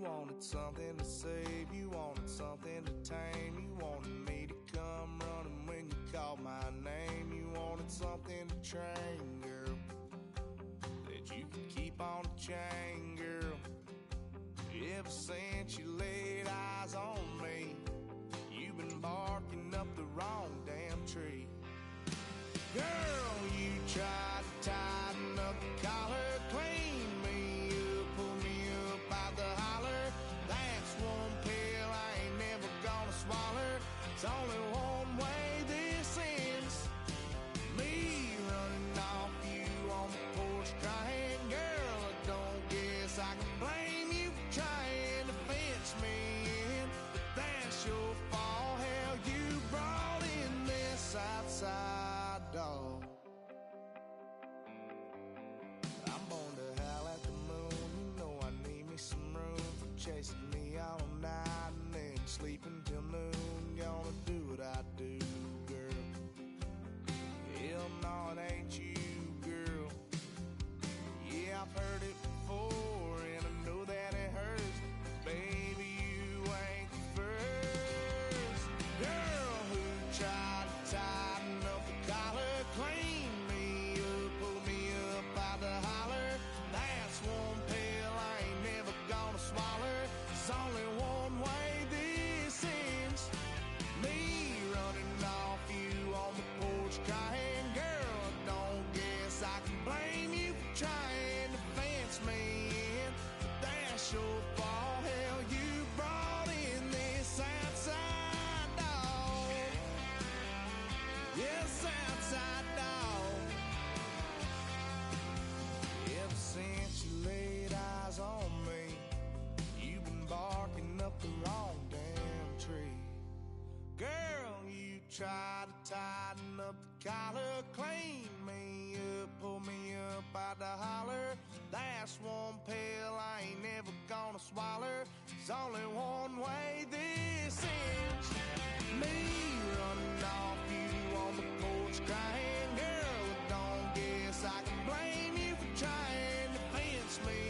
wanted something to save, you wanted something to tame. You wanted me to come running when you called my name. You wanted something to train, girl, that you could keep on the chain, girl. Ever since you laid eyes on me, you've been barking up the wrong damn tree. Girl, you tried to tighten up the collar, clean me up, pull me up out the holler. That's one pill I ain't never gonna swallow. It's only one way this ends. Me running off you on the porch crying. Girl, I don't guess I can blame you for trying to fence me in, but that's your fault. Hell, you brought in this outside dog. I'm born to howl at the moon. You know I need me some room for chasing me all night and then sleeping till noon. Gonna do what I do, girl. Hell no, it ain't you, girl. Yeah, I've heard it before and I know that it hurts. Baby, you ain't the first girl who tried to tighten up the collar, clean me up, pull me up out the holler. That's one pill I ain't never gonna swallow. There's only one way this ends. Me running off you on the porch crying. Girl, I don't guess I can blame you for trying to fence me in, but that's your fault. Hell, you brought in this outside dog. Yes, outside dog. Ever since you laid eyes on me, you've been barking up the wrong damn tree. Girl, you tried to tighten up the collar, clean me up, pull me up out the holler. That's one pill I ain't never gonna swallow. There's only one way this ends. Me running off you on the porch crying. Girl, I don't guess I can blame you for trying to fence me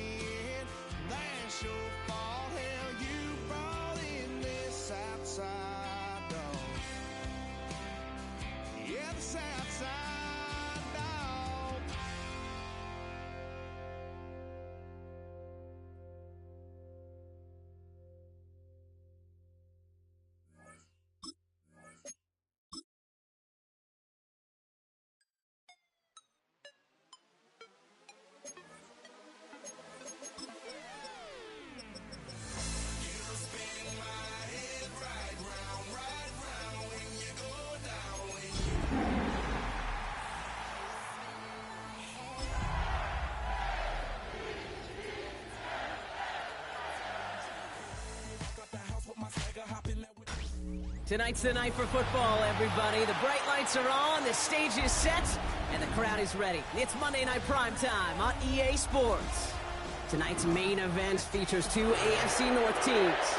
in. That's your fault. Hell, you brought in this outside dog. Yeah, this outside dog. Tonight's the night for football, everybody. The bright lights are on, the stage is set, and the crowd is ready. It's Monday Night Primetime on EA Sports. Tonight's main event features two AFC North teams.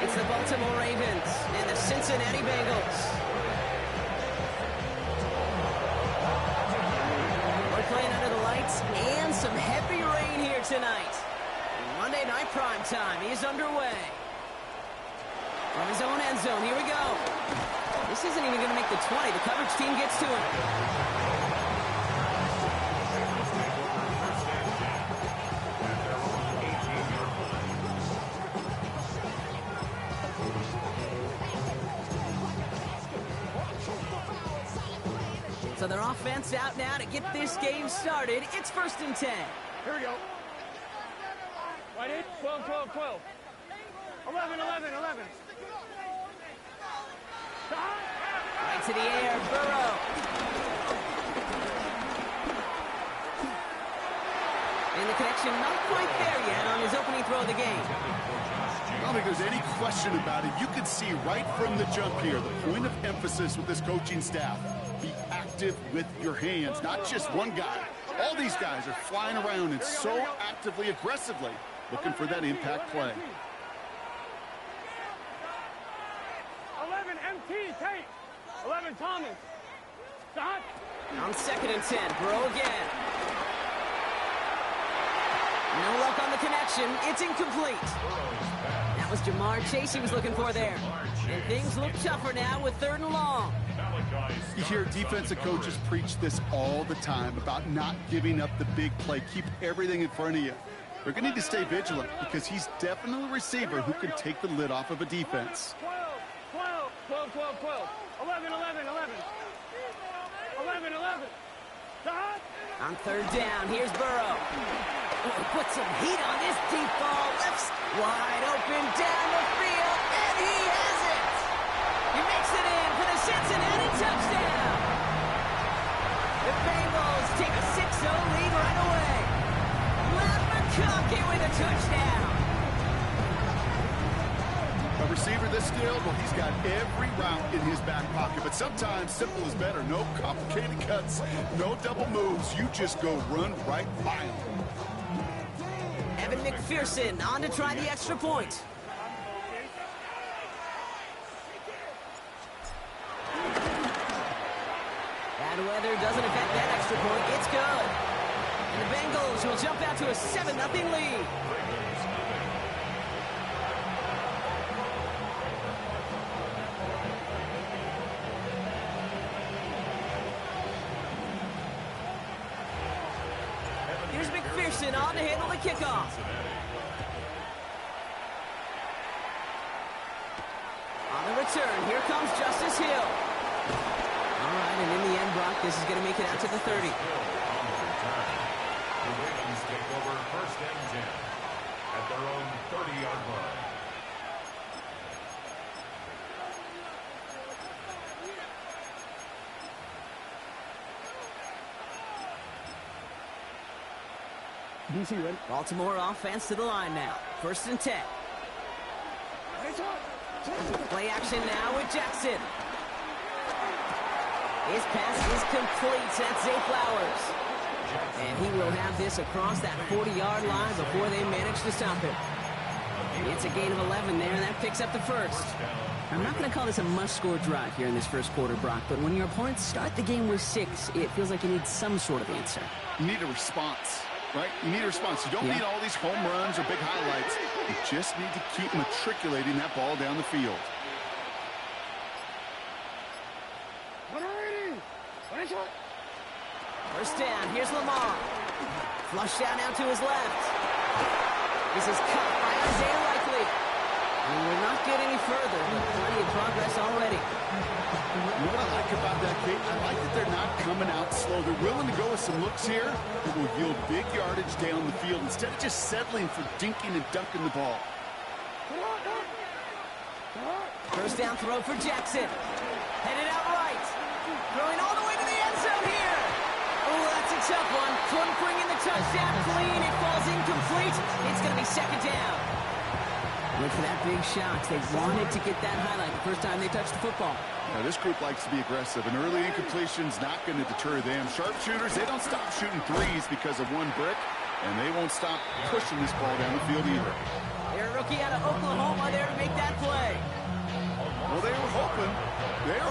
It's the Baltimore Ravens and the Cincinnati Bengals. We're playing under the lights and some heavy rain here tonight. Monday Night Primetime is underway. From his own end zone, here we go. This isn't even going to make the 20. The coverage team gets to him. So their offense out now to get this game started. It's 1st and 10. Here we go. Right in. 12, 12, 12. 11, 11, 11. Right to the air, Burrow. And the connection not quite there yet on his opening throw of the game. I don't think there's any question about it. You can see right from the jump here, the point of emphasis with this coaching staff. Be active with your hands, not just one guy. All these guys are flying around and so actively, aggressively looking for that impact play. 11, MT, Tate. 11, Thomas. Stop. On 2nd and 10, Burrow again. No luck on the connection. It's incomplete. was Jamar Chase he was looking for there. And things look tougher now with 3rd and long. You hear defensive coaches preach this all the time about not giving up the big play. Keep everything in front of you. They're going to need to stay vigilant because he's definitely a receiver who can take the lid off of a defense. 12, 11, 11, 11. 11, 11. On 3rd down, here's Burrow. Oh, put some heat on this deep ball. Left wide open down the field, and he has it. He makes it in for the Cincinnati touchdown. The Bengals take a 6-0 lead right away. Matt McConkey with a touchdown. A receiver this skilled, well, he's got every route in his back pocket. But sometimes simple is better. No complicated cuts, no double moves. You just go run right by him. Evan McPherson on to try the extra point. Bad weather doesn't affect that extra point. It's good. And the Bengals will jump out to a 7-0 lead. Here's McPherson on to handle the kickoff. On the return, here comes Justice Hill. All right, and in the end, Brock, this is going to make it out to the 30. The Ravens take over 1st and 10 at their own 30-yard line. DC ready? Baltimore offense to the line now. 1st and 10. Play action now with Jackson. His pass is complete. That's Zay Flowers. And he will have this across that 40-yard line before they manage to stop him. It's a gain of 11 there, and that picks up the 1st. I'm not going to call this a must-score drive here in this 1st quarter, Brock, but when your opponents start the game with 6, it feels like you need some sort of answer. You need a response, right? You need a response. You don't need all these home runs or big highlights. You just need to keep matriculating that ball down the field. First down, here's Lamar. Flush down now to his left. This is caught by Isaiah Likely. And we're not getting any further, but plenty of progress already. You know what I like about that, Kate? I like that they're not coming out slow. They're willing to go with some looks here that will yield big yardage down the field instead of just settling for dinking and dunking the ball. First down throw for Jackson. Headed out right. Throwing all the way to the end zone here. Oh, that's a tough one. Couldn't bring in the touchdown clean. It falls incomplete. It's going to be 2nd down. Went for that big shot. They wanted to get that highlight the first time they touched the football. Now, this group likes to be aggressive. An early incompletion's not going to deter them. Sharpshooters, they don't stop shooting threes because of one brick, and they won't stop pushing this ball down the field either. They're a rookie out of Oklahoma there to make that play. Well, they were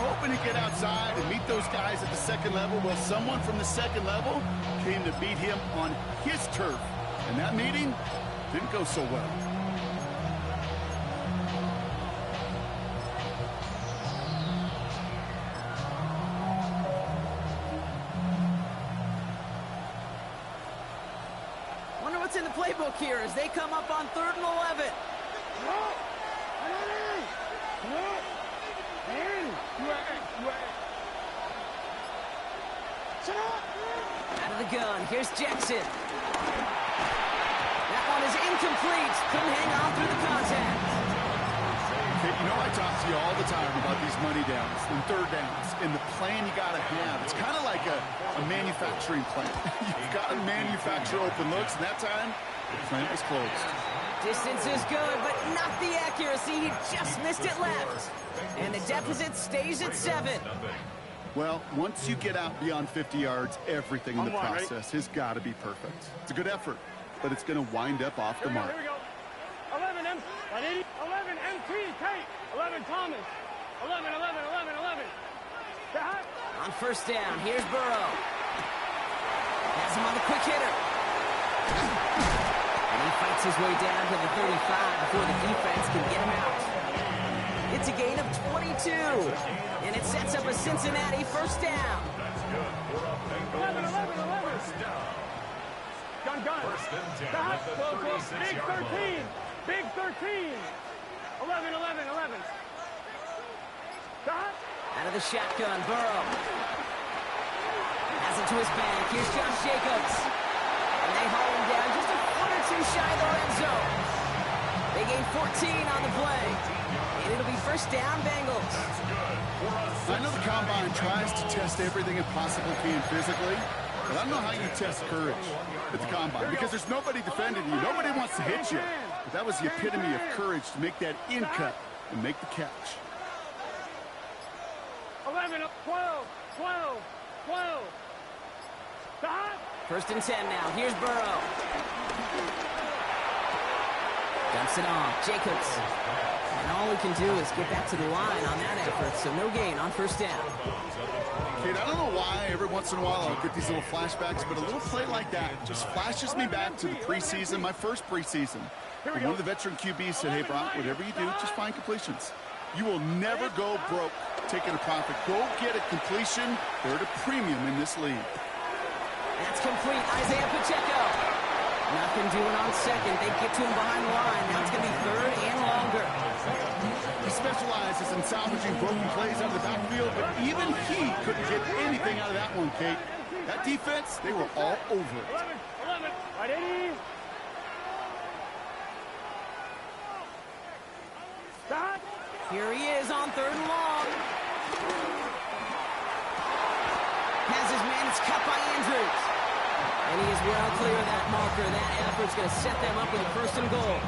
hoping to get outside and meet those guys at the 2nd level. Well, someone from the 2nd level came to beat him on his turf, and that meeting didn't go so well. Wonder what's in the playbook here as they come up on 3rd and 11. Out of the gun, here's Jackson. That one is incomplete. Couldn't hang on through the contact. Hey, you know I talk to you all the time about these money downs and 3rd downs and the plan you got to have. It's kind of like a manufacturing plant. You've got to manufacture open looks, and that time, the plant was closed. Distance is good, but not the accuracy. He just missed it left. And the deficit stays at 7. Well, once you get out beyond 50 yards, everything in the process has got to be perfect. It's a good effort, but it's going to wind up off the mark. Here we go. 11 MT, Tate. 11 Thomas. 11. On first down, here's Burrow. Has him on the quick hitter. And he fights Makes his way down to the 35 before the defense can get him out. It's a gain of 22, and it sets up a Cincinnati first down. 11. Gun. First and 10 Stop. at the Close. Big 36-yard 13. line. Big 13. 11. Stop. Out of the shotgun, Burrow. Has it to his back. Here's Josh Jacobs. And they haul him down just a foot or two shy of the red zone. They gain 14 on the play. And it'll be first down, Bengals. I know the Combine tries to test everything it possibly can physically, but I don't know how you test courage at the Combine because there's nobody defending you. Nobody wants to hit you. But that was the epitome of courage to make that in cut and make the catch. 11. 12. Stop. First and 10 now. Here's Burrow. Dumps it off. Jacobs. And all we can do is get back to the line on that effort, so no gain on first down. Kid, I don't know why every once in a while I'll get these little flashbacks, but a little play like that just flashes me back to the preseason, my first preseason. One of the veteran QBs said, hey, Brock, whatever you do, just find completions. You will never go broke taking a profit. Go get a completion. They're at a premium in this league. That's complete. Isaiah Pacheco. Nothing doing on second. They get to him behind the line. Now it's going to be third and longer. He specializes in salvaging broken plays out of the backfield, but even he couldn't get anything out of that one, Kate. That defense, they were all over it. 11. Right, 80. Stop. Here he is on third and long. Has his man. It's cut by Andrews. And he is well clear of that marker. That effort's going to set them up with a first and goal.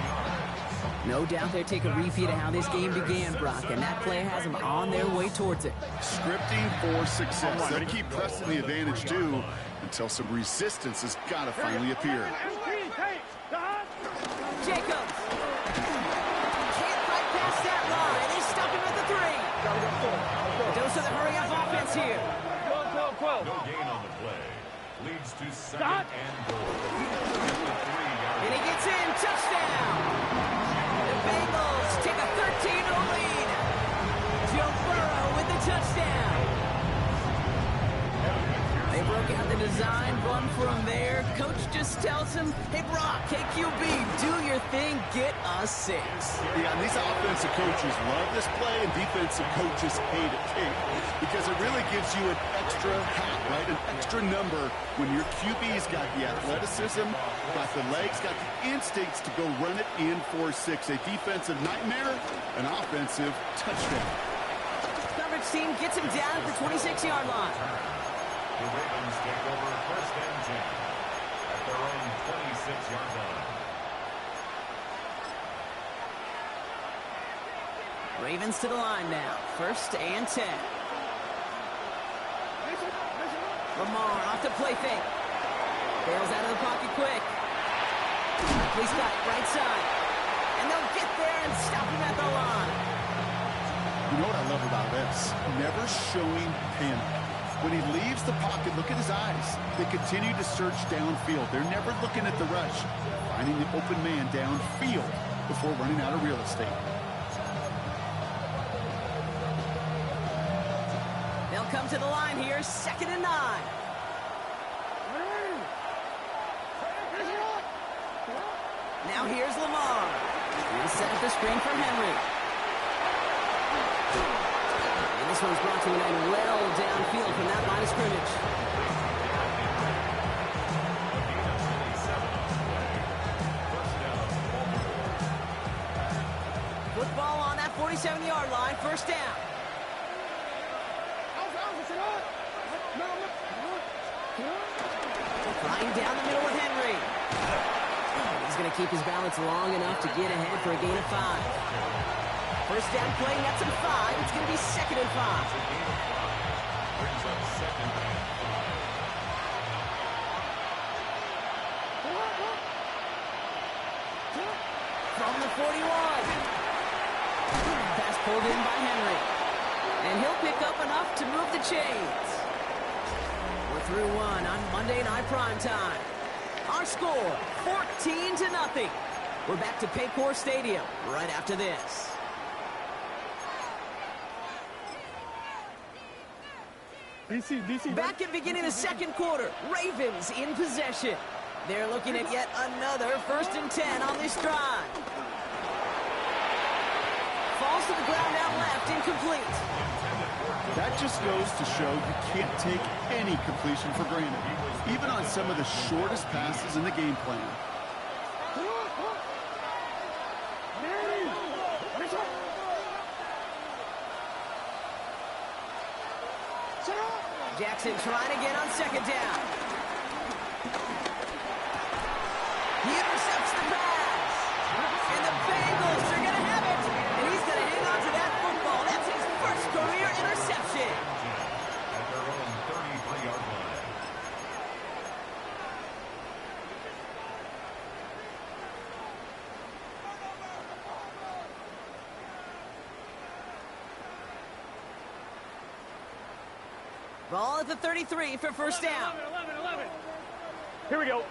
No doubt they'll take a repeat of how this game began, Brock, and that play has them on their way towards it. Scripting for success. They'll keep pressing the advantage, too, until some resistance has got to finally appear. Jacobs. Can't fight past that line. They stop him at the 3. A dose of the hurry-up offense here. 12. No gain on the play. Leads to second and goal. And he gets in. Touchdown. The Bengals take a 13-0 lead. Joe Burrow with the touchdown. They broke out the design, run from there. Coach just tells him, hey, Brock, KQB, do your thing, get us 6. Yeah, and these offensive coaches love this play, and defensive coaches hate it, Kate, because it really gives you an extra hat, right? An extra number when your QB's got the athleticism, got the legs, got the instincts to go run it in for 6. A defensive nightmare, an offensive touchdown. Coverage team gets him down at the 26-yard line. The Ravens take over first and 10 at their own 26-yard line. Ravens to the line now. First and 10. Lamar off the play fake. Bails out of the pocket quick. He's got it right side. And they'll get there and stop him at the line. You know what I love about this? Never showing panic. When he leaves the pocket, look at his eyes. They continue to search downfield. They're never looking at the rush, finding the open man downfield before running out of real estate. They'll come to the line here, 2nd and 9. Now here's Lamar. He'll set up the screen from Henry. And this one's brought to an end well downfield from that line of scrimmage. Football on that 47-yard line, first down. Flying down the middle with Henry. He's going to keep his balance long enough to get ahead for a gain of 5. First down play, nets him 5. It's going to be 2nd and 5. Brings up second and 5. From the 41. Pass pulled in by Henry. And he'll pick up enough to move the chains. We're through 1 on Monday Night Primetime. Our score, 14-0. We're back to Paycor Stadium right after this. Back at beginning of the second quarter, Ravens in possession. They're looking at yet another 1st and 10 on this drive. Falls to the ground out left, incomplete. That just goes to show you can't take any completion for granted, even on some of the shortest passes in the game plan. Jackson trying again on 2nd down. He intercepts the pass. And the Bengals are going to have it. And he's going to hang on to that football. That's his first career interception. At their own 33-yard line. Ball at the 33 for 1st down. 11. Here we go.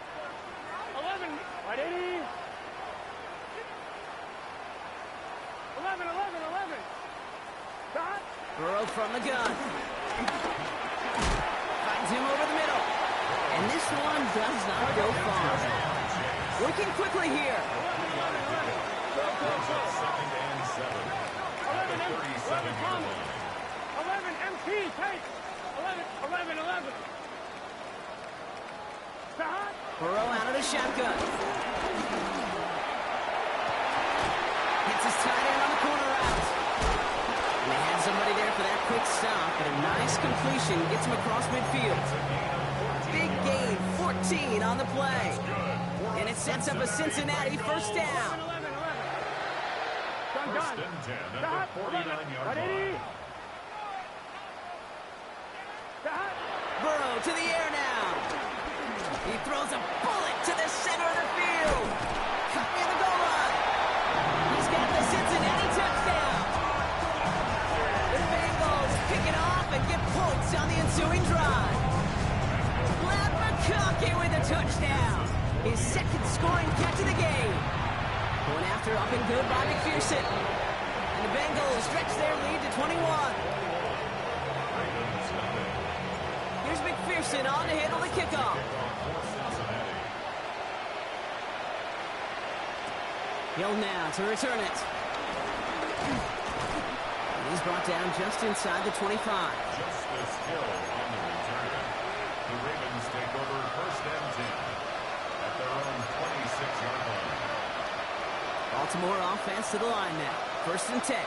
11. Right, 80. 11. Stop. Burrow from the gun. Finds him over the middle. And this one does not go far. Working quickly here. 2nd and 7. At the 37-yard line. 11 MP. Take. 11. Stop. Burrow out of the shotgun. Gets his tight end on the corner route. And they had somebody there for that quick stop, but a nice completion gets him across midfield. Big gain, 14 on the play. And it sets up a Cincinnati 1st down. 11. 1st and 10 at the 49-yard line. Burrow to the air now. He throws a bullet to the center of the field. Cut near the goal line. He's got the Cincinnati touchdown. The Bengals pick it off and get points on the ensuing drive. Glad McConkey with a touchdown. His 2nd scoring catch of the game. Going after up and good by McPherson. And the Bengals stretch their lead to 21. Here's McPherson on to handle the kickoff. Hill now to return it. And he's brought down just inside the 25. Justice Hill on the return. The Ravens take over 1st and 10 at their own 26-yard line. Baltimore offense to the line now. 1st and 10.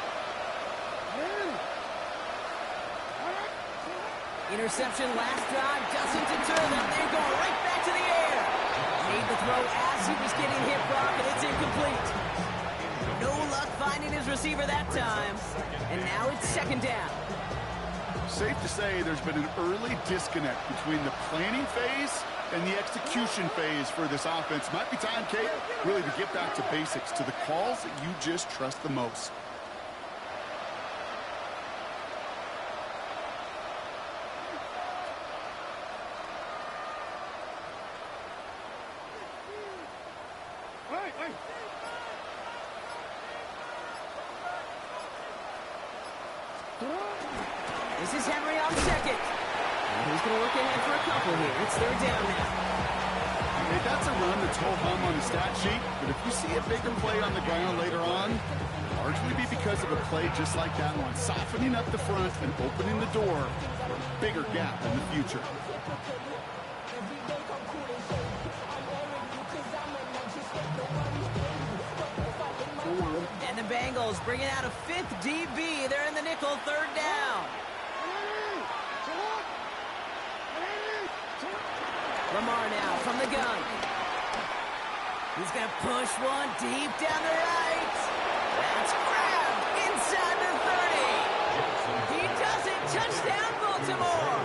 Interception last drive doesn't deter them. They're going right back to the air. Made the throw as he was getting hit, Brock, and it's incomplete. No luck finding his receiver that time. And now it's 2nd down. Safe to say there's been an early disconnect between the planning phase and the execution phase for this offense. Might be time, Kate, really to get back to basics, to the calls that you just trust the most. This is Henry on 2nd. And he's going to look ahead for a couple here. It's 3rd down now. Hey, that's a run that's whole hum on the stat sheet, but if you see a bigger play on the ground later on, largely be because of a play just like that one, softening up the front and opening the door for a bigger gap in the future. And the Bengals bringing out a 5th DB. They're in the nickel, 3rd down. Lamar now from the gun. He's going to push one deep down the right. That's grabbed inside the 30. He does it. Touchdown, Baltimore.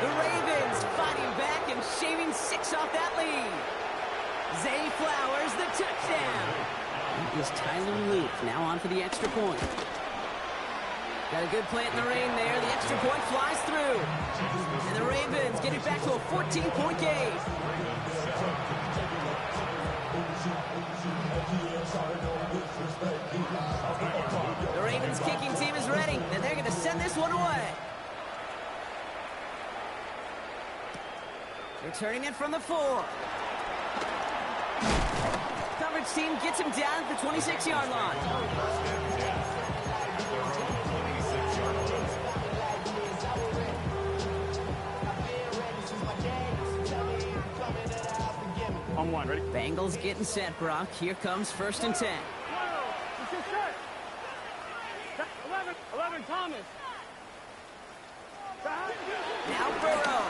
The Ravens fighting back and shaving 6 off that lead. Zay Flowers, the touchdown. It was Tyler Luke now on for the extra point. Got a good plant in the rain there. The extra point flies through. And the Ravens get it back to a 14-point game. The Ravens kicking team is ready, and they're going to send this one away. Returning it from the 4. Coverage team gets him down at the 26-yard line. On 1, ready? Bengals getting set, Brock. Here comes 1st and 10. 11, Thomas. Now Burrow.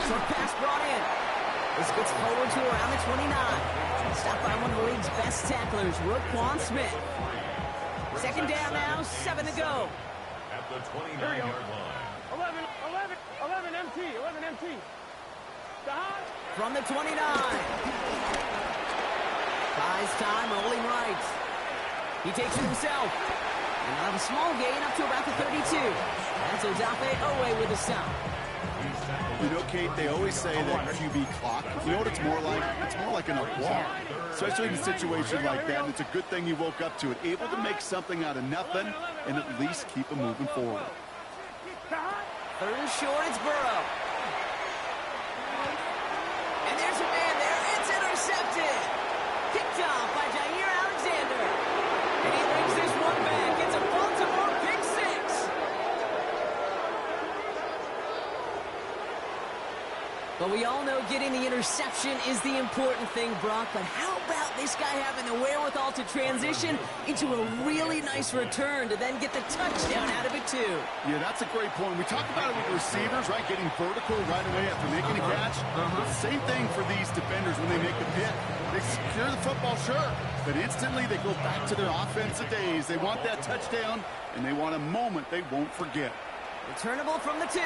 Short pass brought in. This gets forward to around the 29. Stopped by one of the league's best tacklers, Roquan Smith. 2nd down now, 7 to go. At the 29-yard line. 11 MT. From the 29. Buys time, rolling right. He takes it himself. And he'll have a small gain up to about the 32. That's Odafe Owe with a stop. You know, Kate, they always say that QB clock, you know what it's more like? It's more like an alarm, especially in a situation like that. And it's a good thing he woke up to it, able to make something out of nothing and at least keep him moving forward. 3rd and short, it's Burrow. And there's a man there. It's intercepted. Picked off by Jair Alexander. And he brings this one back. It's a Baltimore pick 6. But we all know getting the interception is the important thing, Brock. But how about this guy having the wherewithal to transition into a really nice return to then get the touchdown out of it, too? Yeah, that's a great point. We talk about it with the receivers, right? Getting vertical right away after making a catch. Same thing for these defenders when they make a pick. They secure the football, sure, but instantly they go back to their offensive days. They want that touchdown, and they want a moment they won't forget. Returnable from the 2.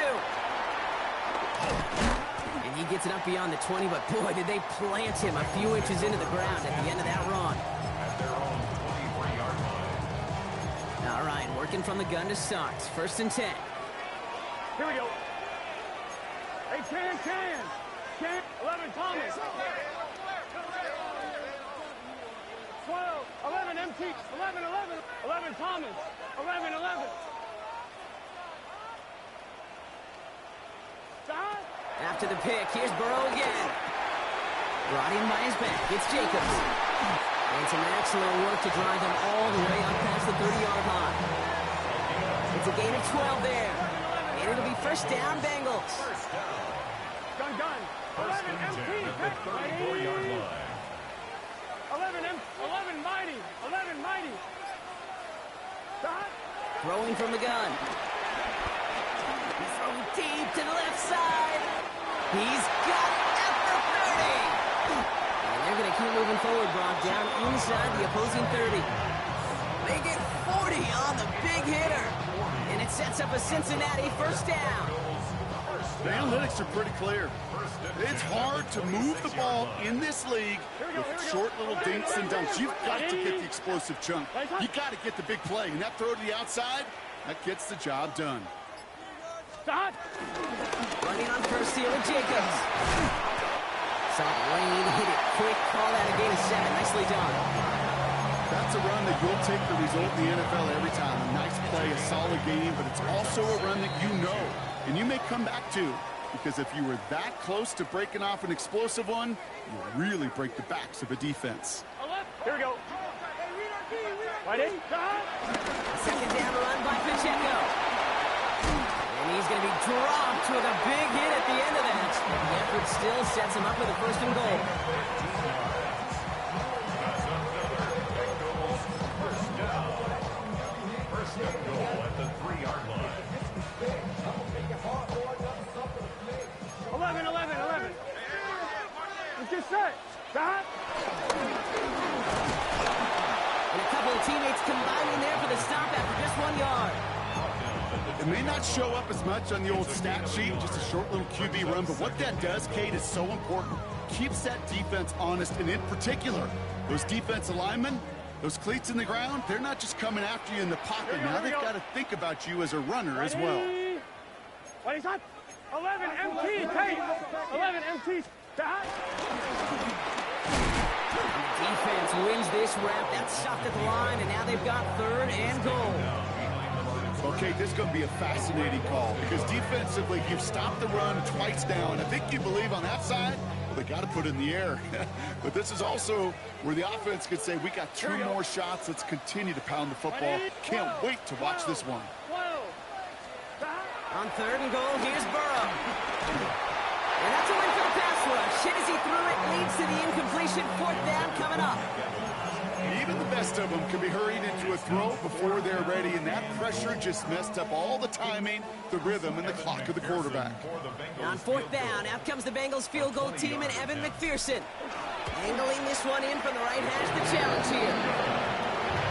And he gets it up beyond the 20, but boy, did they plant him a few inches into the ground at the end of that run. At their own 23-yard line. All right, working from the gun to start. 1st and 10. Here we go. Hey, 10. 11, Thomas. 12, 11, MT. 11, Thomas. 11. After the pick, here's Burrow again. Brought in by his back. It's Jacobs. And some excellent work to drive them all the way up past the 30-yard line. It's a gain of 12 there. And it'll be 1st down, Bengals. Gun. 11 MT. At the 34-yard line. 11 mighty. Throwing from the gun. He's throwing deep to the left side. He's got it at the 30. And they're going to keep moving forward, Brock, down inside the opposing 30. They get 40 on the big hitter. And it sets up a Cincinnati 1st down. The analytics are pretty clear. It's hard to move the ball in this league with short little dinks and dunks. You've got to get the explosive chunk. You got to get the big play. And that throw to the outside, that gets the job done. Running on 1st here with Jacobs. Saw Lane hit it quick. Call that a gain of 7. Nicely done. That's a run that you'll take the result in the NFL every time. A nice play, a solid game, but it's also a run that you know and you may come back to, because if you were that close to breaking off an explosive one, you really break the backs of a defense. Here we go. Right in. 2nd down run by Pacheco. And he's going to be dropped with a big hit at the end of that. The effort still sets him up with a 1st and goal. First and goal at the 3-yard line. 11. It's just set. And a couple of teammates combining there for the stop after just 1 yard. It may not show up as much on the old stat sheet, just a short little QB run, but what that does, Kate, is so important. Keeps that defense honest, and in particular, those defensive linemen, those cleats in the ground, they're not just coming after you in the pocket. Now they've got to think about you as a runner as well. What is that? 11 MT, Tate. 11 Defense wins this rep. That's stopped at the line, and now they've got 3rd and goal. Okay, this is going to be a fascinating call because defensively, you've stopped the run twice now, and I think you believe on that side, well, they got to put it in the air. But this is also where the offense could say, we got 2 more shots. Let's continue to pound the football. Can't wait to watch this one. On 3rd and goal, here's Burrow. And that's a win for the pass rush. Hit as he threw it, leads to the incompletion. 4th down coming up. Even the best of them can be hurried into a throw before they're ready, and that pressure just messed up all the timing, the rhythm, and the clock of the quarterback. On 4th down, out comes the Bengals field goal team and Evan McPherson. Angling this one in from the right hash, the challenge here.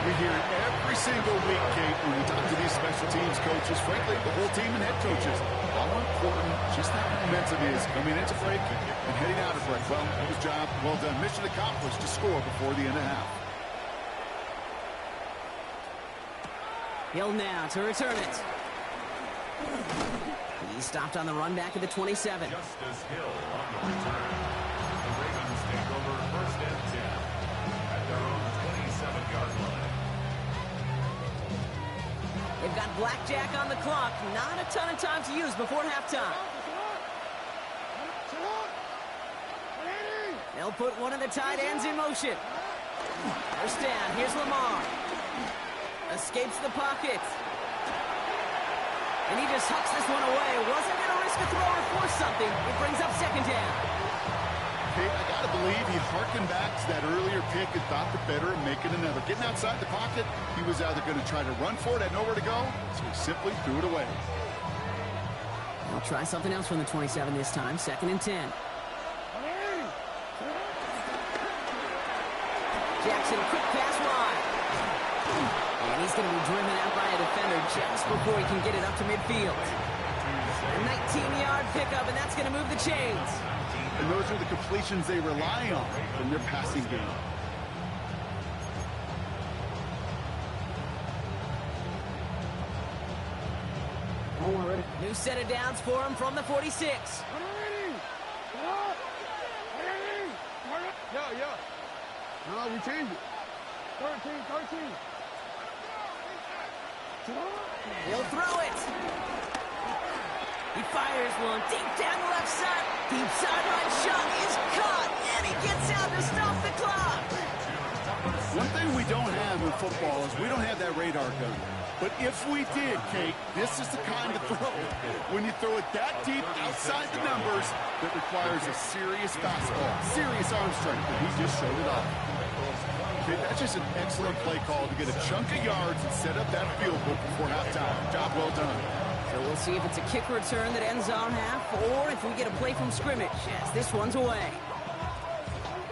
We hear it every single week, Kate, when we talk to these special teams coaches, frankly, the whole team and head coaches, how important just that momentum is coming into break and heading out of break. Well, that was job well done. Mission accomplished to score before the end of half. Hill now to return it. He's stopped on the run back at the 27. Justice Hill on the return. The Ravens take over 1st and 10 at their own 27-yard line. They've got blackjack on the clock. Not a ton of time to use before halftime. They'll put one of the tight ends in motion. 1st down. Here's Lamar. Escapes the pocket. And he just hucks this one away. Wasn't going to risk a throw or force something. It brings up 2nd down. Okay, I got to believe he harkened back to that earlier pick and thought the better of making another. Getting outside the pocket, he was either going to try to run for it, had nowhere to go, so he simply threw it away. They'll try something else from the 27 this time. 2nd and 10. Jackson, quick pass wide. And he's going to be driven out by a defender just before he can get it up to midfield. A 19-yard pickup, and that's going to move the chains. And those are the completions they rely on from their passing game. New set of downs for him from the 46. No, we changed it. 13. He'll throw it. He fires one deep down the left side. Deep sideline shot is caught, and he gets out to stop the clock. One thing we don't have in football is we don't have that radar gun. But if we did, Kate, this is the kind of throw, when you throw it that deep outside the numbers, that requires a serious fastball, serious arm strength, and he just showed it off. Okay, that's just an excellent play call to get a chunk of yards and set up that field goal before halftime. Job well done. So we'll see if it's a kick return that ends our half, or if we get a play from scrimmage, as this one's away.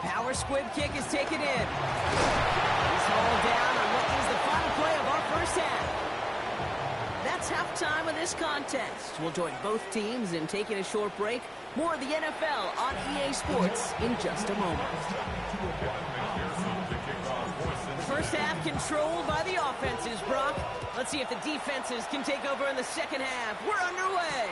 Power squib kick is taken in. He's hauled down on what is the final play of our first half. That's halftime of this contest. We'll join both teams in taking a short break. More of the NFL on EA Sports in just a moment. First half controlled by the offenses, Brock. Let's see if the defenses can take over in the second half. We're underway.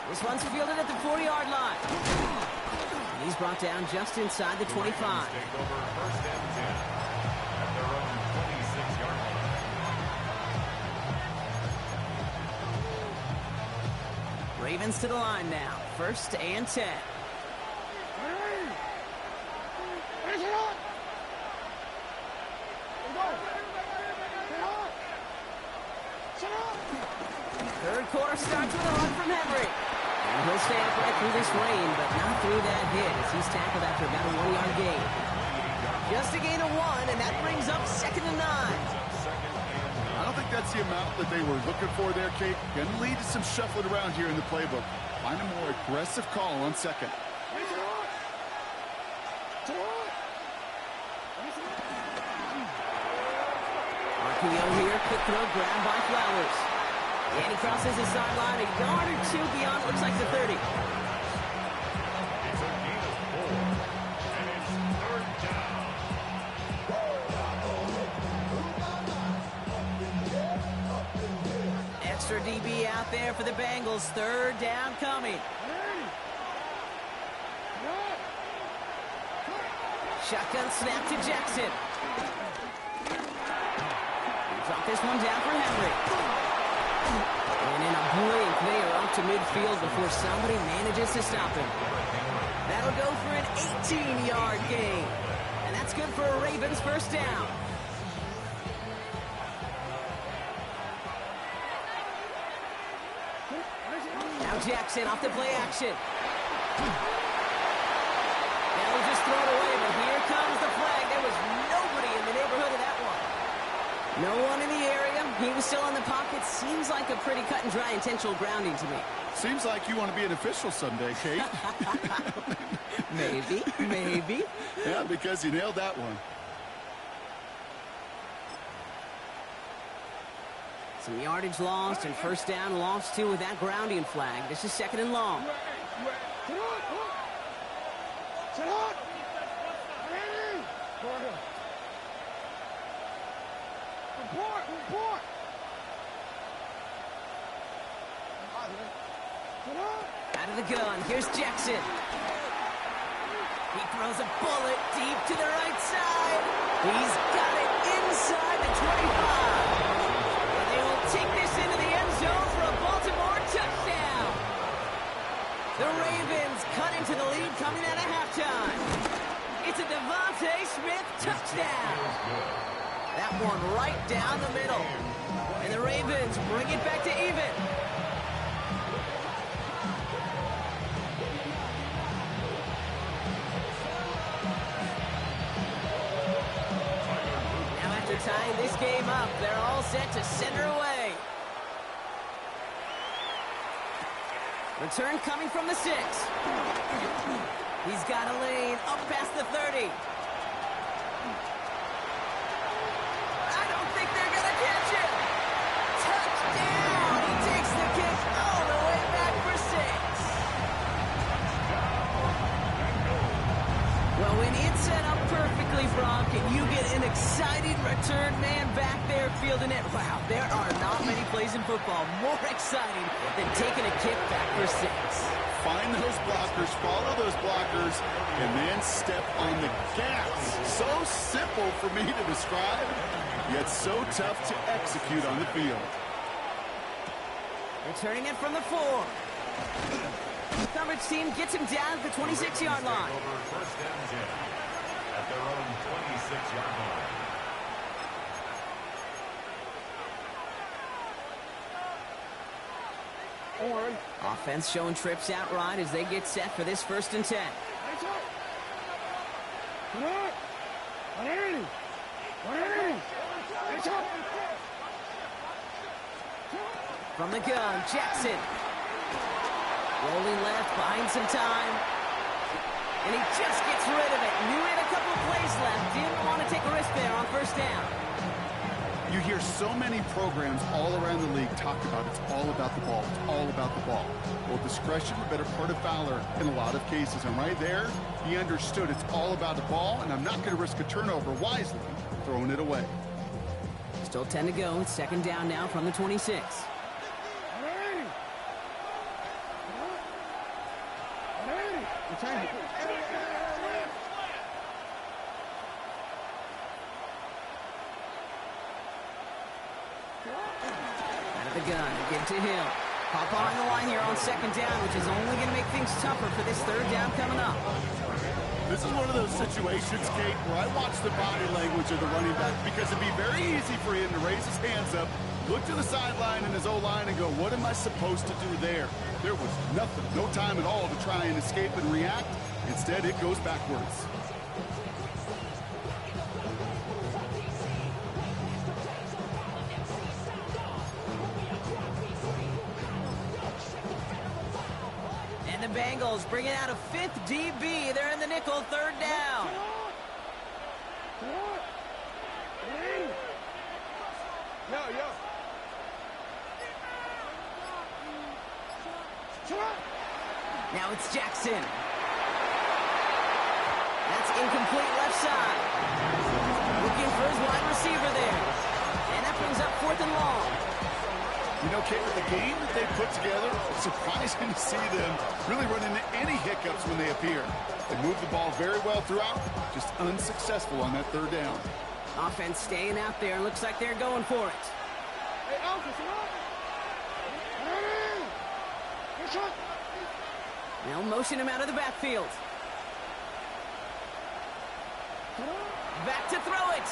This one's fielded at the 40-yard line. And he's brought down just inside the 25. Take over 1st and 10 at their own 26-yard line. Ravens to the line now. 1st and 10. Third quarter starts with a run from Henry. And he'll stay upright through this rain, but not through that hit as he's tackled after about a 1-yard gain. Just a gain of 1, and that brings up 2nd and 9. I don't think that's the amount that they were looking for there, Kate. Going to lead to some shuffling around here in the playbook. Find a more aggressive call on 2nd. RPO here, quick throw, grabbed by Flowers. And he crosses the sideline, a yard or 2 beyond, looks like the 30. It's a gain of 4, and it's 3rd down. Extra DB out there for the Bengals. 3rd down coming. Shotgun snap to Jackson. Drop this one down for Henry. And in a blink, they are up to midfield before somebody manages to stop him. That'll go for an 18-yard gain. And that's good for a Ravens first down. Now Jackson off the play action. That was just thrown away, but here comes the flag. There was nobody in the neighborhood of that one. No one in the area. He was still in the pocket. Seems like a pretty cut and dry intentional grounding to me. Seems like you want to be an official someday, Kate. Maybe. Yeah, because you nailed that one. Some yardage lost and first down lost too with that grounding flag. This is second and long. Out of the gun, here's Jackson. He throws a bullet deep to the right side. He's got it inside the 25. And they will take this into the end zone for a Baltimore touchdown. The Ravens cut into the lead coming out of halftime. It's a Devontae Smith touchdown. That one right down the middle. And the Ravens bring it back to even. Now after tying this game up, they're all set to center away. Return coming from the 6. He's got a lane up past the 30. I don't think they're going to catch him. Touchdown! He takes the kick all the way back for 6. Well, when it's set up perfectly, Brock, and you get an exciting return man back there fielding it, wow, there are not many plays in football more exciting than taking a kick back for 6. Find those blockers, follow those blockers, and then step on the gas. So simple for me to describe, yet so tough to execute on the field. Returning it from the 4. The coverage team gets him down at the 26-yard line. First and 10 at their own 26-yard line. Offense showing trips out right as they get set for this first and 10. From the gun, Jackson. Rolling left, buying some time. And he just gets rid of it. Knew he had a couple of plays left. Didn't want to take a risk there on first down. You hear so many programs all around the league talk about it's all about the ball. It's all about the ball. Well, discretion, the better part of valor in a lot of cases. And right there, he understood it's all about the ball, and I'm not going to risk a turnover wisely, throwing it away. Still 10 to go. It's second down now from the 26. Out of the gun, give to Hill. Hop on the line here on second down, which is only going to make things tougher for this third down coming up. This is one of those situations, Kate, where I watch the body language of the running back because it'd be very easy for him to raise his hands up, look to the sideline in his O-line and go, what am I supposed to do there? There was nothing, no time at all to try and escape and react. Instead, it goes backwards. And the Bengals bring it out a 5th DB. They're in the nickel, third down. Now it's Jackson. That's incomplete left side. Looking for his wide receiver there. And that brings up 4th and long. You know, Kate, with the game that they put together, it's surprising to see them really run into any hiccups when they appear. They move the ball very well throughout, just unsuccessful on that third down. Offense staying out there. Looks like they're going for it. They'll motion him out of the backfield. Back to throw it.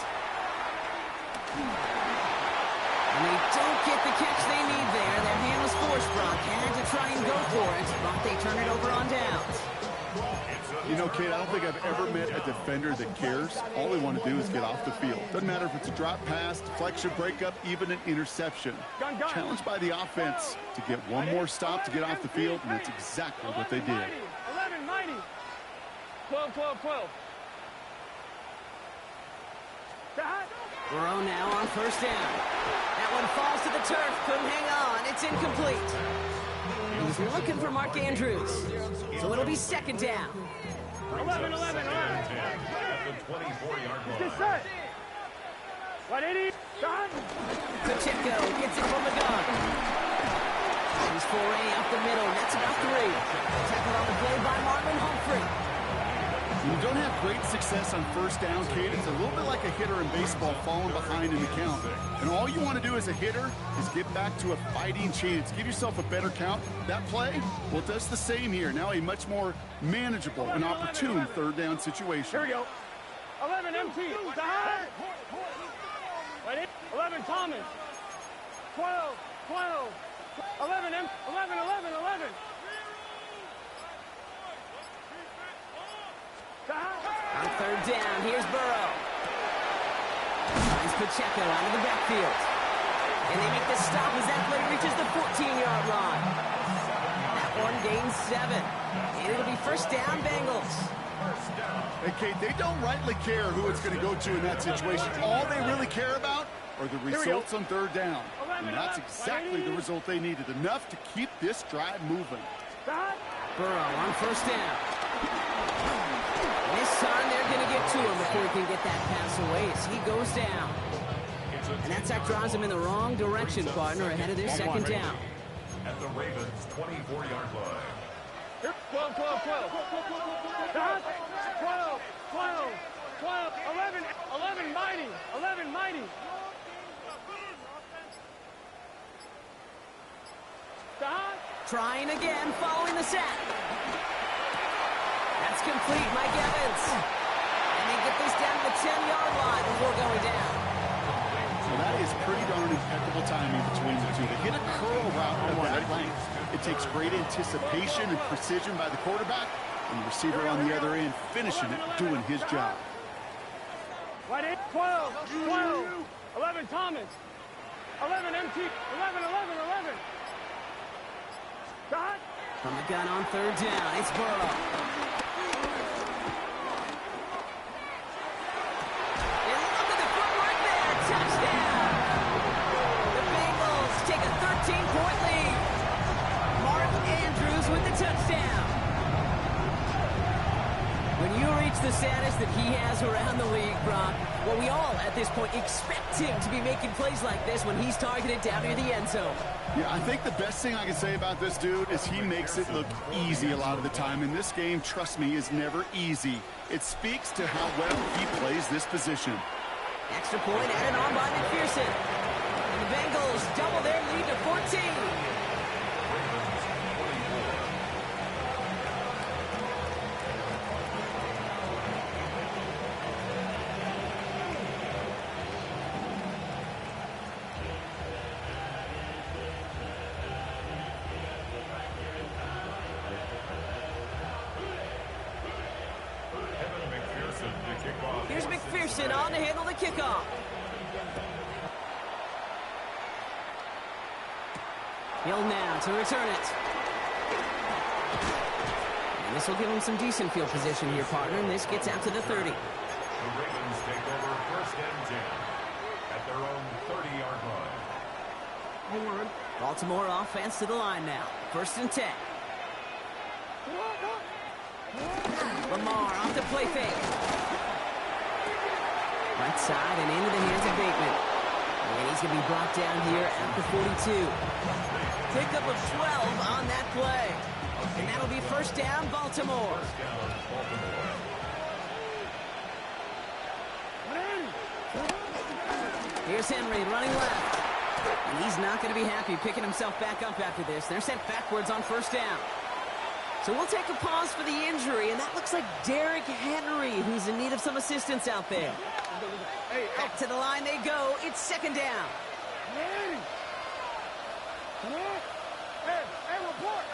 And they don't get the catch they need there. Their hand was forced, Brock. Had to try and go for it, but they turn it over on downs. You know, Kate, I don't think I've ever met a defender that cares. All they want to do is get off the field. Doesn't matter if it's a drop pass, deflection, breakup, even an interception. Challenged by the offense to get one more stop to get off the field, and that's exactly what they did. 11, mighty. 12, 12, 12. Burrow now on first down. That one falls to the turf. Couldn't hang on. It's incomplete. He's looking for Mark Andrews. So it'll be second down. 11, 11, 11. At the 24-yard line. Get set. 180. Done. Pacheco gets it from the gun. He's 4A up the middle. That's about 3. Tackle on the play by Marlon Humphrey. When you don't have great success on first down, Kate, it's a little bit like a hitter in baseball falling behind in the count. And all you want to do as a hitter is get back to a fighting chance. Give yourself a better count. That play, well, it does the same here. Now a much more manageable and opportune third down situation. Here we go. 11, MT. Done. 11, Thomas. 12, 12. 11, 11, 11, 11. On third down, here's Burrow. Finds Pacheco out of the backfield. And they make the stop as that play reaches the 14-yard line. That one gains 7. And it'll be first down, Bengals. Hey, Kate, they don't rightly care who it's going to go to in that situation. All they really care about are the results on third down. And that's exactly the result they needed. Enough to keep this drive moving. Burrow on first down. This time they're going to get to him before he can get that pass away as he goes down. And that sack drives him in the wrong direction, partner, ahead of their second down. At the Ravens' 24-yard line. 12, 12, 12. 12, 12, 12. 11, 11, mighty. 11, mighty. Trying again, following the sack. That's complete, Mike Evans. And they get this down to the 10-yard line before going down. So that is pretty darn impeccable timing between the two. They hit a curl route of that length. It takes great anticipation and precision by the quarterback, and the receiver on the other end finishing it, doing his job. 12, 12, 11, Thomas. 11, MT. 11, 11, 11. God. From the gun on third down, it's Burrow. And look at the footwork there, touchdown! The Bengals take a 13-point lead. Mark Andrews with the touchdown. When you reach the status that he has around the league, Brock, well, we all at this point expect him to be making plays like this when he's targeted down near the end zone. Yeah, I think the best thing I can say about this dude is he makes it look easy a lot of the time. And this game, trust me, is never easy. It speaks to how well he plays this position. Extra point added on by McPherson. And the Bengals double their lead to 14. Here's McPherson on to handle the kickoff. Hill now to return it. And this will give him some decent field position here, partner, and this gets out to the 30. The Ravens take over first and 10 at their own 30-yard line. Baltimore offense to the line now. First and 10. Lamar off the play fake. Right side and into the hands of Bateman. And he's going to be brought down here at the 42. Pickup of 12 on that play. And that'll be first down, Baltimore. Here's Henry running left. And he's not going to be happy picking himself back up after this. They're sent backwards on first down. So we'll take a pause for the injury, and that looks like Derrick Henry, who's in need of some assistance out there. Back to the line they go. It's second down. Hey, report.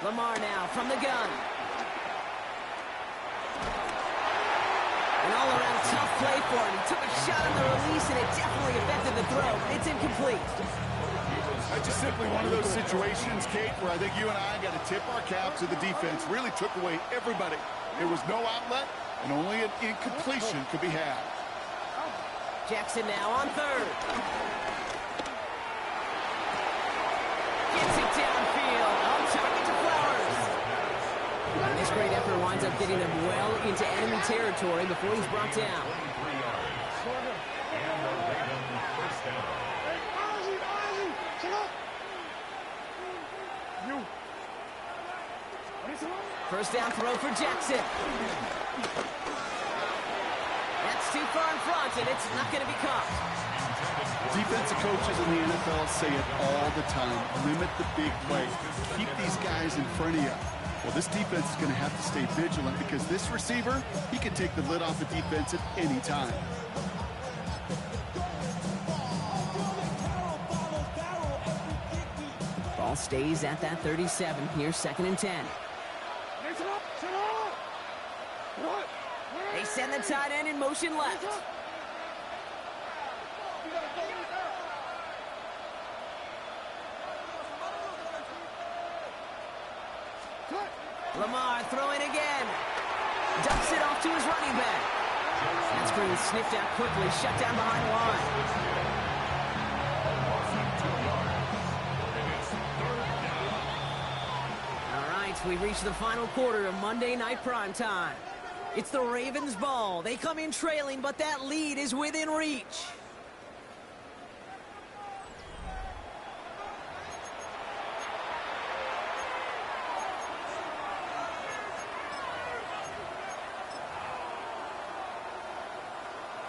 Lamar now from the gun. An all-around tough play for him. He took a shot on the release, and it definitely affected the throw. It's incomplete. That's just simply one of those situations, Kate, where I think you and I got to tip our cap to the defense. Really took away everybody. There was no outlet, and only an incompletion could be had. Jackson now on third. Gets it downfield. On target to Flowers. And this great effort winds up getting him well into enemy territory before he's brought down. First down throw for Jackson. That's too far in front, and it's not going to be caught. Defensive coaches in the NFL say it all the time. Limit the big play. Keep these guys in front of you. Well, this defense is going to have to stay vigilant because this receiver, he can take the lid off the defense at any time. Ball stays at that 37. Here's second and 10. They send the tight end in motion left. Lamar throwing again. Dumps it off to his running back. That screen sniffed out quickly, shut down behind the line. All right, we've reached the final quarter of Monday Night Primetime. It's the Ravens' ball. They come in trailing, but that lead is within reach.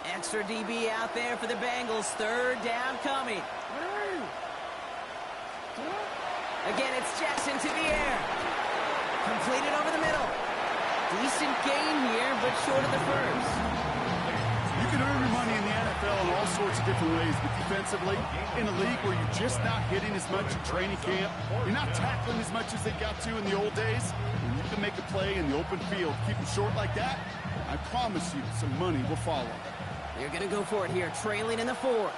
Extra DB out there for the Bengals. Third down coming. Again, it's Jackson to the air. Completed over the middle. Decent gain here, but short of the first. You can earn your money in the NFL in all sorts of different ways, but defensively, in a league where you're just not hitting as much in training camp, you're not tackling as much as they got to in the old days, and you can make a play in the open field, keep them short like that, I promise you some money will follow. They're going to go for it here, trailing in the fourth.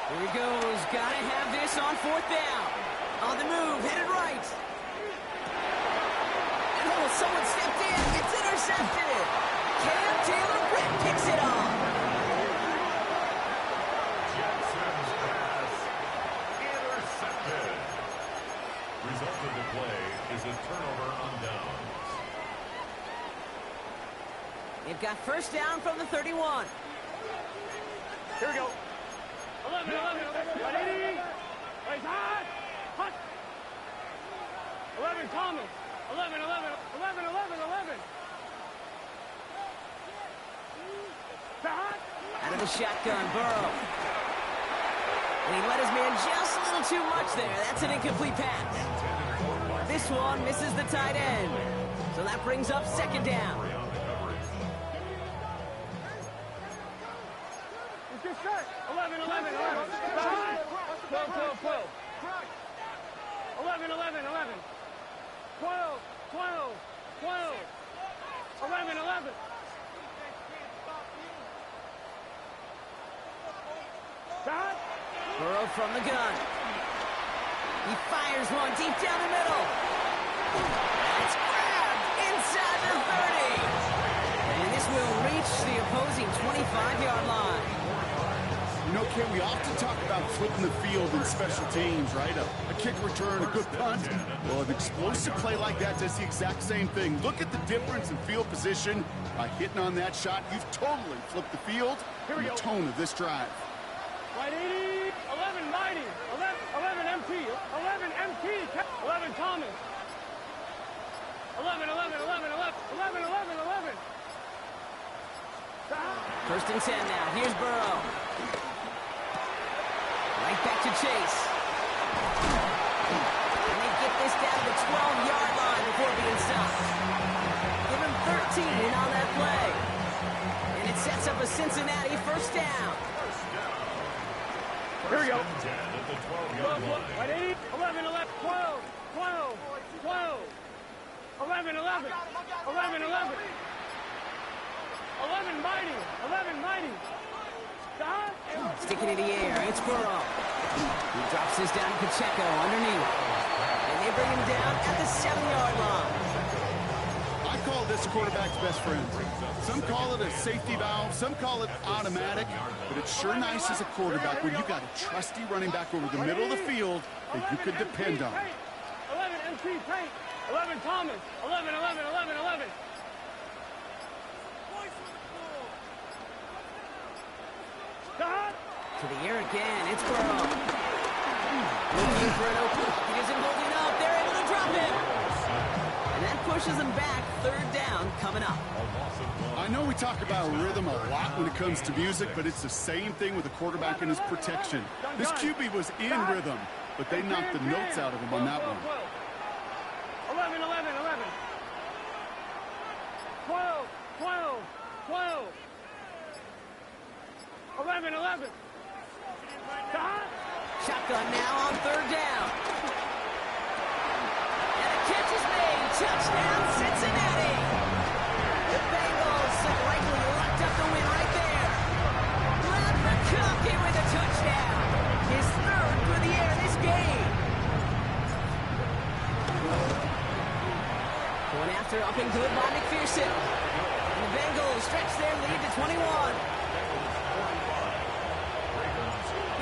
Here he goes. Got to have this on fourth down. On the move, headed right. Oh, someone stepped in. It's intercepted. Cam Taylor-Britt picks it off. Jackson's pass intercepted. Result of the play is a turnover on downs. They've got first down from the 31. Here we go. 11, 180. Wait, hot. 11, Thomas. 11. Out of the shotgun, Burrow. And he let his man just a little too much there. That's an incomplete pass. This one misses the tight end. So that brings up second down. Get set. 11. 12. 11. 12. 11. Burrow from the gun. He fires one deep down the middle. It's grabbed inside the 30. And this This will reach the opposing 25-yard line. You know, Ken, we often talk about flipping the field in special teams, right? A kick return, a good punt. Well, an explosive play like that does the exact same thing. Look at the difference in field position. By hitting on that shot, you've totally flipped the field and the tone of this drive. Right 80, 11 Mighty, 11 MT, 11 MT, 11 Thomas. 11, 11, 11, 11, 11, 11, 11. First and 10 now. Here's Burrow. Right back to Chase. And they get this down to the 12-yard line before being stopped. Give him 13 on that play. And it sets up a Cincinnati first down. Here we go. 10 at the 12-yard line. Right 80, 11, 11, 12, 12, 12. 11, 11, 11, 11. 11 Mighty, 11 Mighty. Sticking in the air, it's Burrow. He drops this down to Pacheco underneath. And they bring him down at the 7-yard line. I call this quarterback's best friend. Some call it a safety valve, some call it automatic, but it's sure nice as a quarterback when you got a trusty running back over the middle of the field that you could depend on. 11 MT Tank, 11 Thomas, 11, 11, 11, 11. To the air again, it's Burrow. Looking for an open. He isn't holding up. They're able to drop him. And that pushes him back. Third down coming up. I know we talk about rhythm a lot when it comes to music, but it's the same thing with a quarterback and his protection. This QB was in rhythm, but they knocked the notes out of him on that one. 11, 11, 11. 12, 12, 12. 11, 11. Shotgun now on third down. And the catch is made. Touchdown, Cincinnati. The Bengals have likely locked up the win right there. Brad McConkey with a touchdown. His third through the air this game. Going after up and good by McPherson. And the Bengals stretch their lead to 21.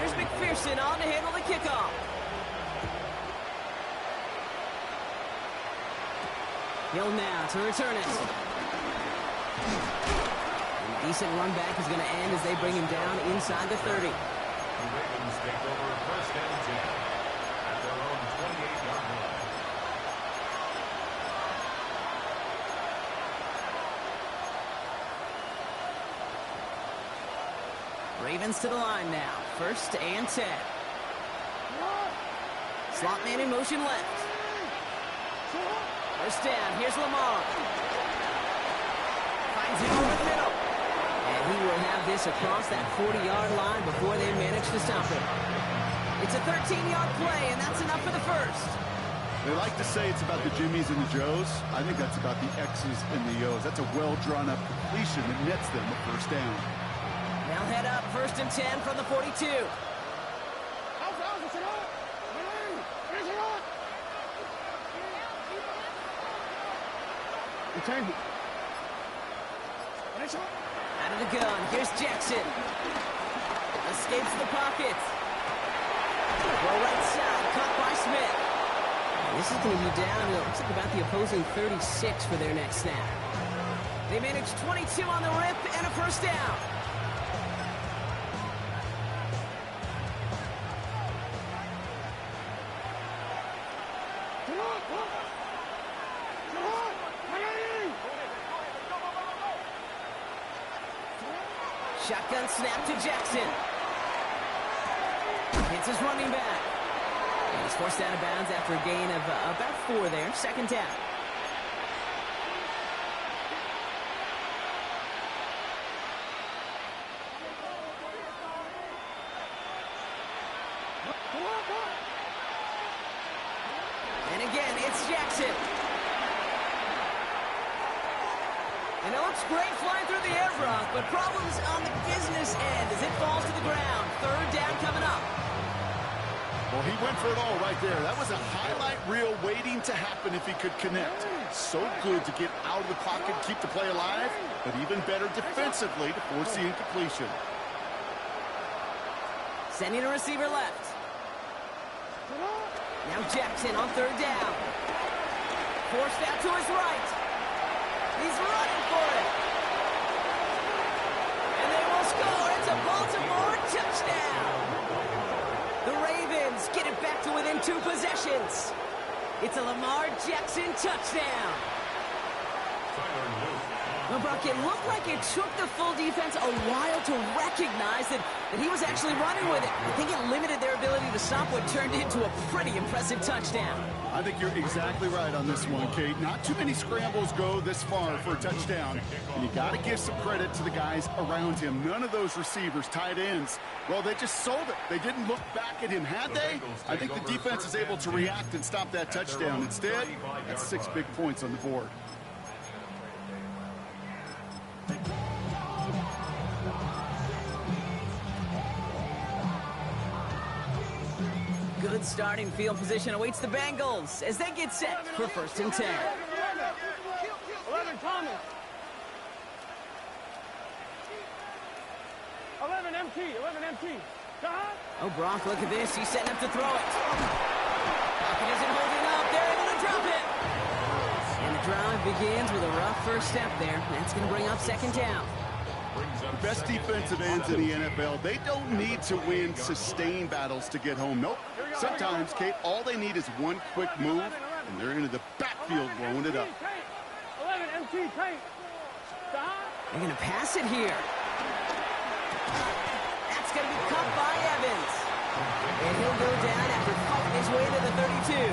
Here's McPherson on to handle the kickoff. Hill now to return it. And a decent run back is going to end as they bring him down inside the 30. The Ravens take over first and 10 at their own 28-yard line. Ravens to the line now. First and 10. Slot man in motion left. First down. Here's Lamar. Finds him over the middle. And he will have this across that 40-yard line before they manage to stop him. It's a 13-yard play, and that's enough for the first. They like to say it's about the Jimmies and the Joes. I think that's about the X's and the O's. That's a well-drawn-up completion that nets them a first down. They'll head up first and 10 from the 42. Out of the gun, here's Jackson. Escapes the pocket. Well, right side, caught by Smith. And this is going to be down to, looks like about the opposing 36 for their next snap. They managed 22 on the rip and a first down. Shotgun snap to Jackson. Hits his running back. And he's forced out of bounds after a gain of about 4 there. Second down. And again, it's Jackson. And it looks great flying through the air, Brock, but problems on the business end as it falls to the ground. Third down coming up. Well, he went for it all right there. That was a highlight reel waiting to happen if he could connect. So good to get out of the pocket, keep the play alive, but even better defensively to force the incompletion. Sending a receiver left. Now Jackson on third down. Forced out to his right. He's running for it. And they will score. It's a Baltimore touchdown. The Ravens get it back to within 2 possessions. It's a Lamar Jackson touchdown. Well, Brock, it looked like it took the full defense a while to recognize that he was actually running with it. I think it limited their ability to stop what turned into a pretty impressive touchdown. I think you're exactly right on this one, Kate. Not too many scrambles go this far for a touchdown. And you got to give some credit to the guys around him. None of those receivers, tight ends, well, they just sold it. They didn't look back at him, had they? I think the defense is able to react and stop that touchdown. Instead, that's 6 big points on the board. Good starting field position awaits the Bengals as they get set for 1st and 10. 11 Thomas. 11 MT. 11 MT. Oh, Brock, look at this. He's setting up to throw it. Pocket isn't holding up. They're able to drop it. And the drive begins with a rough first step there. That's going to bring up 2nd down. The best defensive ends in the NFL, they don't need to win sustained battles to get home. Nope. Sometimes, Kate, all they need is one quick move, and they're into the backfield blowing it up. 11 MT tight. They're going to pass it here. That's going to be caught by Evans. And he'll go down after fighting his way to the 32.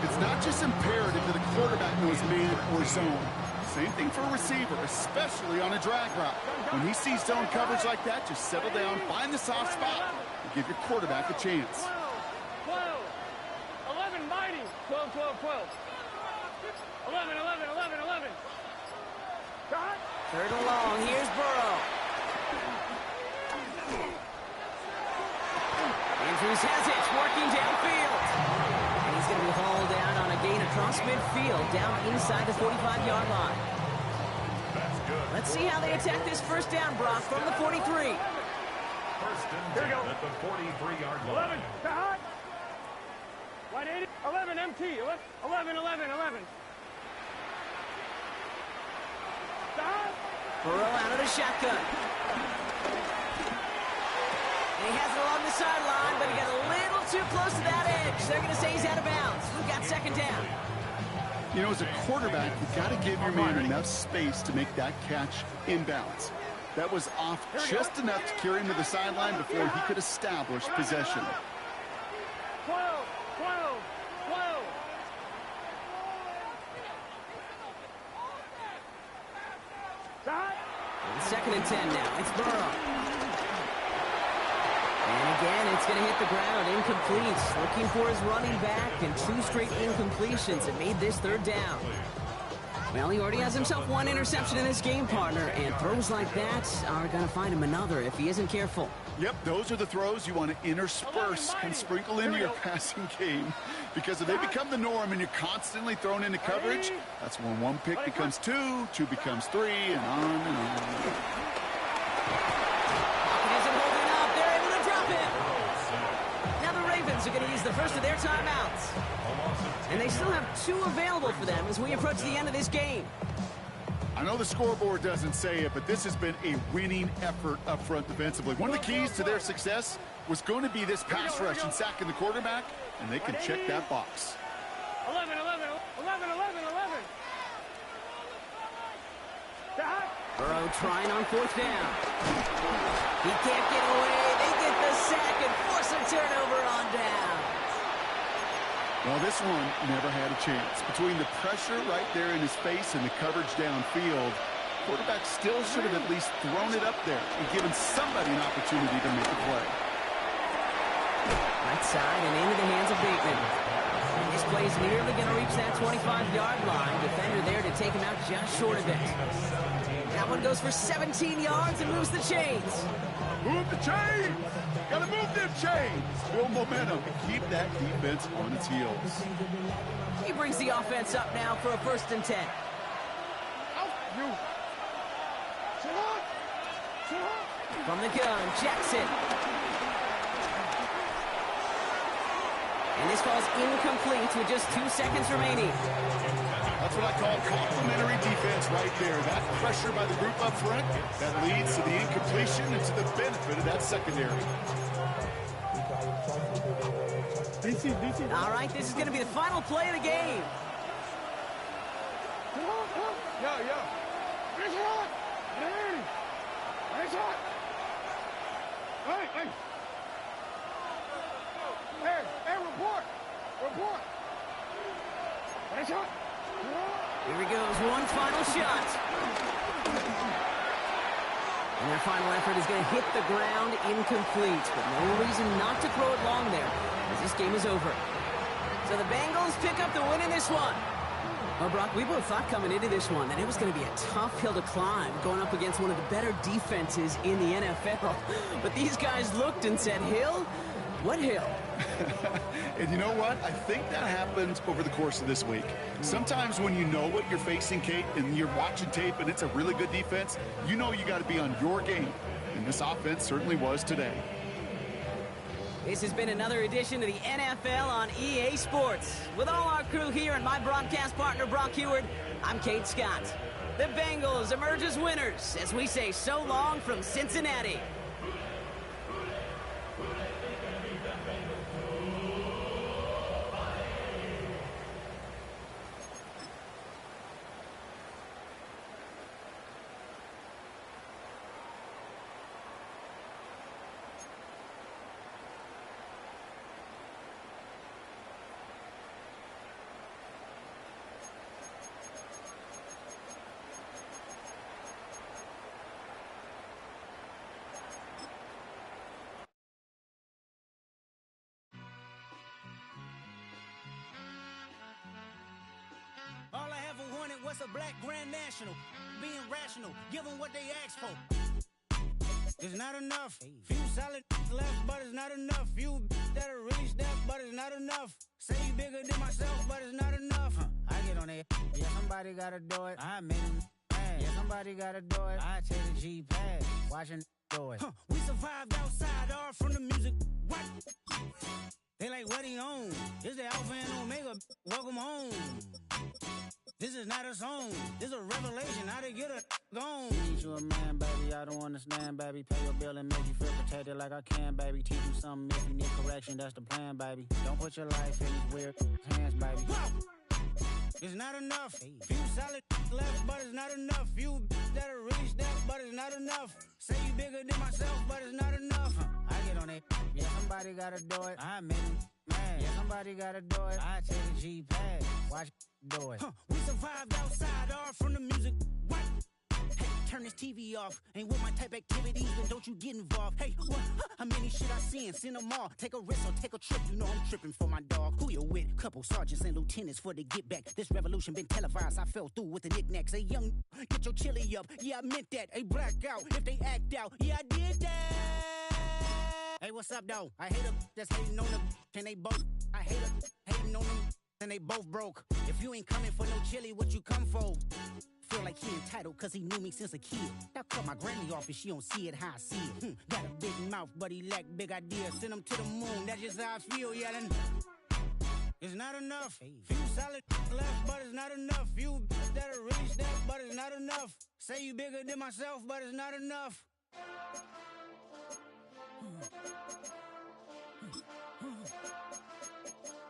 It's not just imperative that the quarterback knows man or zone. Same thing for a receiver, especially on a drag route. When he sees zone coverage like that, just settle down, find the soft spot, and give your quarterback a chance. 12. 11 mighty. 12, 12, 12. 11, 11, 11, 11. Got? 3rd and long. Here's Burrow. Andrews has it, working downfield. And he's going to be hauled down on a gain across midfield, down inside the 45-yard line. Let's see how they attack this 1st down, Brock, from the 43. 1st and 10 at the 43-yard line. 11. Got? 180. 11 MT. 11, 11, 11. Got? Burrow out of the shotgun. And he has it along the sideline, but he got a little too close to that edge. They're going to say he's out of bounds. We've got 2nd down. You know, as a quarterback, you've got to give your man enough space to make that catch inbounds. That was off just enough to carry him to the sideline before he could establish possession. 12, 12, 12. Got? 2nd and 10 now. It's Burrow. And again, it's going to hit the ground. Incomplete. Looking for his running back, and 2 straight incompletions have made this 3rd down. Well, he already has himself 1 interception in his game, partner, and throws like that are going to find him another if he isn't careful. Yep, those are the throws you want to intersperse and sprinkle into your passing game. Because if they become the norm and you're constantly thrown into coverage, that's when 1 pick becomes 2, 2 becomes 3, and on and on. Pocket isn't holding up. They're able to drop it. Now the Ravens are going to use the 1st of their timeouts. And they still have 2 available for them as we approach the end of this game. I know the scoreboard doesn't say it, but this has been a winning effort up front defensively. One of the keys to their success was going to be this pass rush and sacking the quarterback, and they can check that box. 11, 11, 11, 11, 11. Got? Burrow trying on 4th down. He can't get away. They get the sack and force a turnover on down. Well, this one never had a chance. Between the pressure right there in his face and the coverage downfield, quarterback still should have at least thrown it up there and given somebody an opportunity to make a play. Right side and into the hands of Bateman. And this play's nearly going to reach that 25-yard line. Defender there to take him out just short of it. That one goes for 17 yards and moves the chains. Move the chains! Gotta move them chains! Build momentum and keep that defense on its heels. He brings the offense up now for a 1st and 10. From the gun, Jackson. And this ball's incomplete with just 2 seconds remaining. That's what I call complimentary defense right there. That pressure by the group up front, that leads to the incompletion and to the benefit of that secondary. All right, this is going to be the final play of the game. Here he goes, one final shot. And their final effort is going to hit the ground incomplete, but no reason not to throw it long there, as this game is over. So the Bengals pick up the win in this one. Well, Brock, we both thought coming into this one that it was going to be a tough hill to climb, going up against one of the better defenses in the NFL. But these guys looked and said, Hill? What hill? And you know what? I think that happened over the course of this week. Sometimes when you know what you're facing, Kate, and you're watching tape and it's a really good defense, you know you got to be on your game. And this offense certainly was today. This has been another edition of the NFL on EA Sports. With all our crew here and my broadcast partner, Brock Heward, I'm Kate Scott. The Bengals emerge as winners as we say so long from Cincinnati. All I ever wanted was a black Grand National. Being rational, give them what they ask for. It's not enough. Few solid left, but it's not enough. Few that are really step, but it's not enough. Say you bigger than myself, but it's not enough. I get on it. Yeah, somebody gotta do it. I made him mad. Yeah, somebody gotta do it. I take the G-pad. Watching do it. We survived outside, all from the music. What? They like, what he on? This the Alpha and Omega. Welcome home. This is not a song. This is a revelation. How to get a gone. Teach you a man, baby. I don't understand, baby. Pay your bill and make you feel protected like I can, baby. Teach you something if you need correction. That's the plan, baby. Don't put your life in these weird hands, baby. It's not enough. Few solid left, but it's not enough. Few that are really step, but it's not enough. Say you bigger than myself, but it's not enough. I get on it. Yeah, somebody gotta do it. I made him mad. Yeah, somebody gotta do it. I take the G-pad. Watch do it. We survived outside, all from the music. What? Hey, turn this TV off. Ain't with my type activities, then don't you get involved. Hey, what? How many shit I seen? Send them all. Take a risk or take a trip. You know I'm tripping for my dog. Who you with? Couple sergeants and lieutenants for the get back. This revolution been televised. I fell through with the knickknacks. Hey, young, get your chili up. Yeah, I meant that. Hey, black out if they act out. Yeah, I did that. Hey, what's up, though? I hate them that's hating on them. And they both. I hate them hating on them. And they both broke. If you ain't coming for no chili, what you come for? Feel like he entitled cause he knew me since a kid. Now cut my granny off if she don't see it how I see it. Got a big mouth, but he lack big ideas. Send him to the moon, that's just how I feel, yelling. It's not enough. Few solid left, but it's not enough. Few that are really step, but it's not enough. Say you bigger than myself, but it's not enough.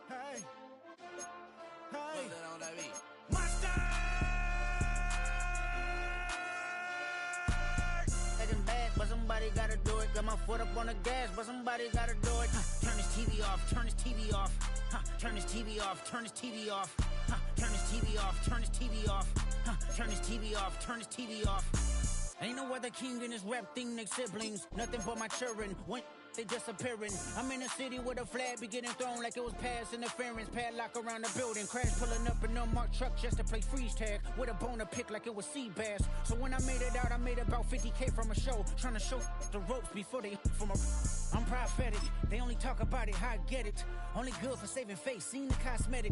Hey. Hey. Monster! Acting bad, but somebody gotta do it. Got my foot up on the gas, but somebody gotta do it. Turn this TV off, turn this TV off. Turn this TV off, turn this TV off. Turn this TV off, turn this TV off. Turn this TV off, turn this TV off. Ain't no other king in this rap thing, they siblings. Nothing but my children. When they disappearing. I'm in a city where the flag be getting thrown like it was pass interference. Padlock around the building, crash pulling up an unmarked truck just to play freeze tag with a boner pick like it was sea bass. So when I made it out, I made about 50K from a show, trying to show the ropes before they from a. I'm prophetic. They only talk about it, how I get it. Only good for saving face, seen the cosmetics.